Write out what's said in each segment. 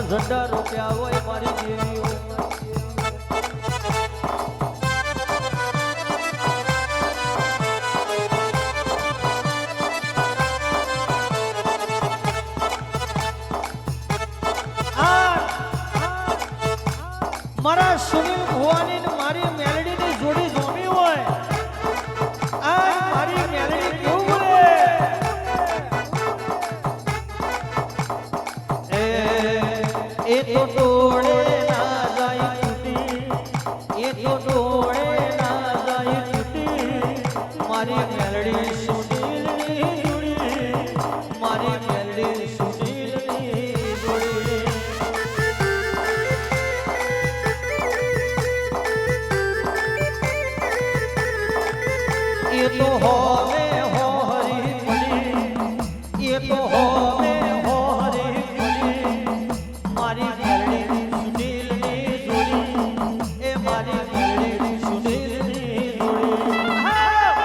ઝંડા રોપ્યા હોય મારી દેવીઓ મારા સુનિલ ભુવાની ને મારી મેલડી ની જોડી જોમી હોય આ મારી મેલડી કેવું બોલે એ તો ડોળે ના જાય તૂટી એ તો ડોળે ના જાય તૂટી મારી મેલડી સુનિલ ની જોડી મારી મેલડી સુનિલ ની જોડી ये तो होवे हो हरी फली ये तो होवे हो हरी फली मारी मेलडी सुनील ની જોડી એ મારી મેલડી સુनील ની જોડી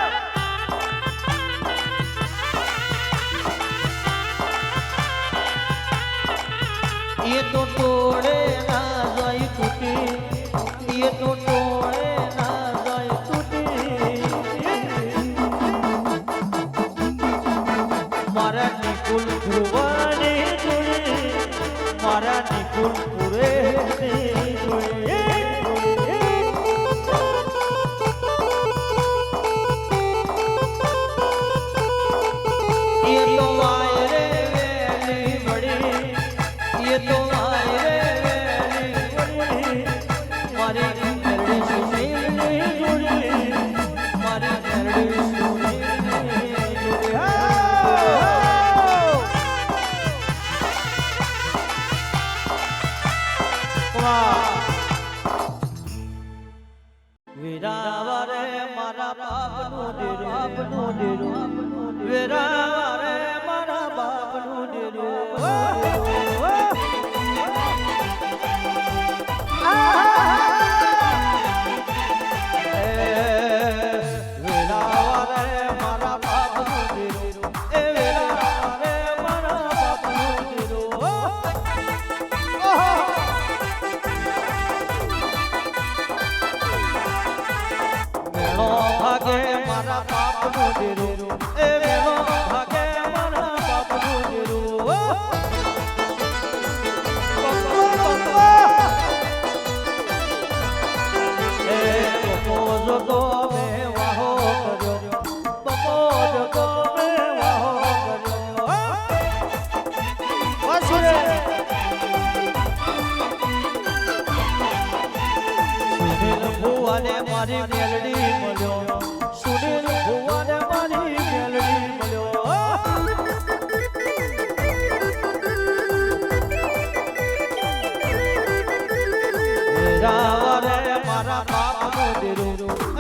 ये तो तोड़े ना जाई टूटी ये तो तोड़े ना जाई टूटी મારા નિકુલ ધ્રુવાની જોડે મારા નિકુલ પુરે જોડે ये तो आए रे वेली बड़ी ये तो आए रे वेली बड़ी मारी मेलडी सुनील ની જોડી મારી મેલડી સુनील ની જોડી વીરાવારે મારા બાપનું ડેરું વીરાવારે મારા બાપનું ડેરું વીરાવારે મારા બાપનું ડેરું એ વીરાવારે મારા બાપનું ડેરું મેળો ભાગે મારા બાપનું ડેરું એ મેળો ભાગે મારા બાપનું ડેરું એ બપો જગો મે વાહો કર્યો બપો જગો મે વાહો કર્યો વાસુરે સુનિલ ભુવાને મારી મેલડી મળ્યો સુનિલ ભુવાને મારી મેલડી મળ્યો વીરાવારે મારા બાપનું ડેરું